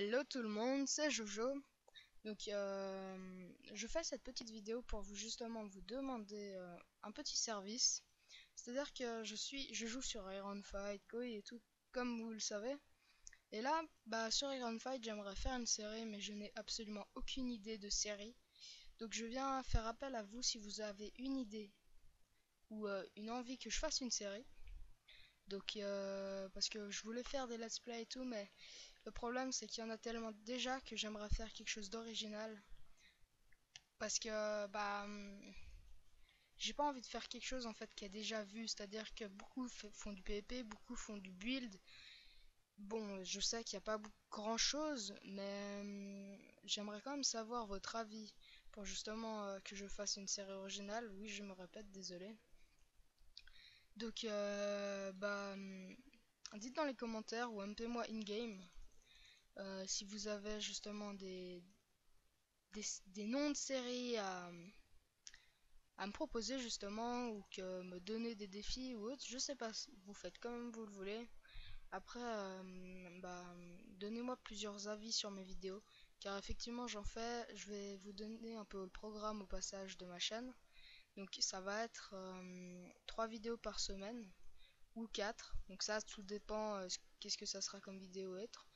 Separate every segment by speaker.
Speaker 1: Hello tout le monde, c'est Jojo. Donc je fais cette petite vidéo pour vous justement vous demander un petit service. C'est-à-dire que je joue sur Iron Fight, Koi et tout, comme vous le savez. Et là, sur Iron Fight, j'aimerais faire une série, mais je n'ai absolument aucune idée de série. Donc je viens faire appel à vous si vous avez une idée ou une envie que je fasse une série. Donc parce que je voulais faire des let's play et tout, mais le problème, c'est qu'il y en a tellement déjà que j'aimerais faire quelque chose d'original. Parce que, j'ai pas envie de faire quelque chose en fait qui est déjà vu. C'est-à-dire que beaucoup font du PvP, beaucoup font du build. Bon, je sais qu'il n'y a pas grand chose, mais j'aimerais quand même savoir votre avis pour justement que je fasse une série originale. Oui, je me répète, désolé. Donc, dites dans les commentaires ou MP moi in-game si vous avez justement des noms de séries à me proposer justement ou que me donner des défis ou autre, je sais pas, vous faites comme vous le voulez. Après, donnez-moi plusieurs avis sur mes vidéos, car effectivement j'en fais, je vais vous donner un peu le programme au passage de ma chaîne. Donc ça va être 3 vidéos par semaine ou 4, donc ça tout dépend qu'est-ce que ça sera comme vidéo être.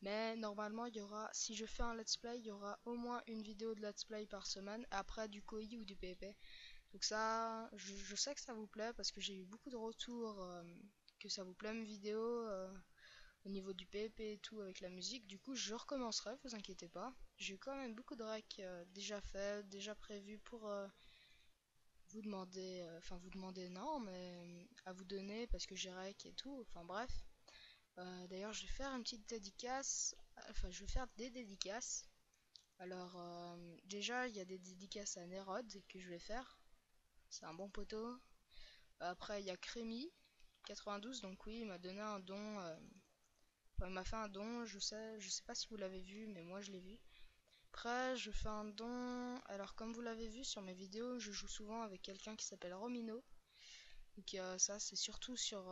Speaker 1: Mais normalement, il y aura, si je fais un let's play, il y aura au moins une vidéo de let's play par semaine, après du KOI ou du PvP. Donc ça, je sais que ça vous plaît parce que j'ai eu beaucoup de retours que ça vous plaît mes vidéos au niveau du PvP et tout avec la musique. Du coup, je recommencerai, vous inquiétez pas. J'ai eu quand même beaucoup de rec déjà fait, déjà prévu pour vous demander, vous demander non, mais à vous donner parce que j'ai rec et tout. Enfin bref. D'ailleurs, je vais faire une petite dédicace. Enfin, je vais faire des dédicaces. Alors, déjà, il y a des dédicaces à Nerod que je vais faire. C'est un bon poteau. Après, il y a Crémy 92. Donc oui, il m'a donné un don. Enfin, il m'a fait un don. Je sais pas si vous l'avez vu, mais moi je l'ai vu. Après, je fais un don. Alors, comme vous l'avez vu sur mes vidéos, je joue souvent avec quelqu'un qui s'appelle Romino. Donc ça, c'est surtout sur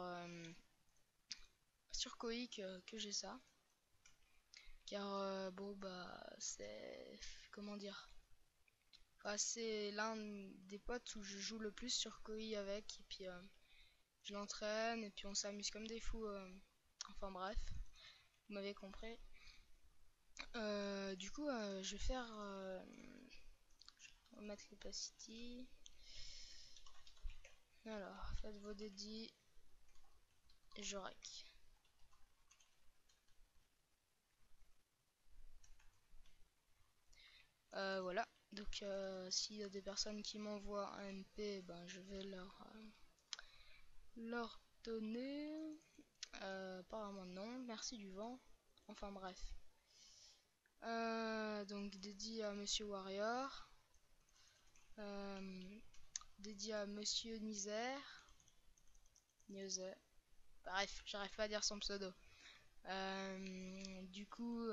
Speaker 1: Koei que j'ai ça. Car c'est comment dire, c'est l'un des potes où je joue le plus sur Koi avec et puis je l'entraîne et puis on s'amuse comme des fous, enfin bref, vous m'avez compris. Du coup je vais faire on va mettre l'opacity. Alors faites vos dédits et je rec. Voilà, donc s'il y a des personnes qui m'envoient un MP, ben je vais leur donner. Apparemment non, merci du vent. Enfin bref. Donc dédié à Monsieur Warrior. Euh, Dédié à Monsieur Nizer. Nizer. Bref, j'arrive pas à dire son pseudo. Du coup,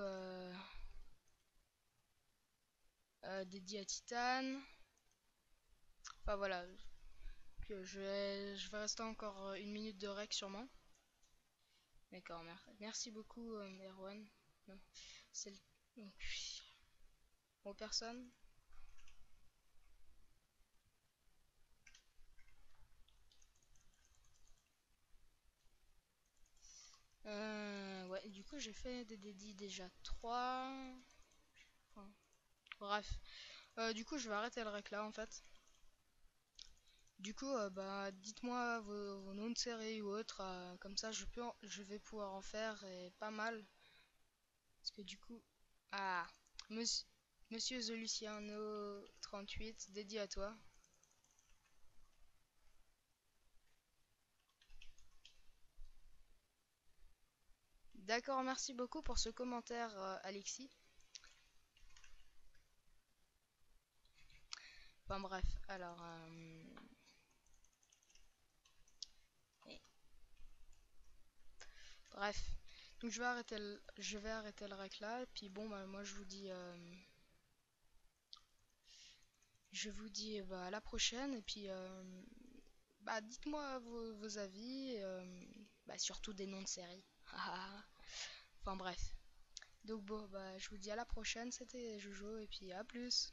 Speaker 1: dédié à Titan. Enfin voilà. Je vais rester encore une minute de rec sûrement. D'accord, merci beaucoup Erwan. Non, c'est le... Aux personnes. Ouais, du coup j'ai fait des dédits déjà 3. Enfin, bref. Du coup je vais arrêter le rec là en fait. Du coup dites-moi vos noms de série ou autres, comme ça je vais pouvoir en faire et pas mal. Parce que du coup... Ah, Monsieur, Monsieur The Luciano 38, dédié à toi. D'accord, merci beaucoup pour ce commentaire Alexis. Enfin bref, alors... Bref, donc je vais arrêter le rec là. Et puis bon, moi je vous dis à la prochaine. Et puis dites-moi vos avis, surtout des noms de séries. Enfin bref. Donc bon, bah, je vous dis à la prochaine, c'était Jojo, et puis à plus.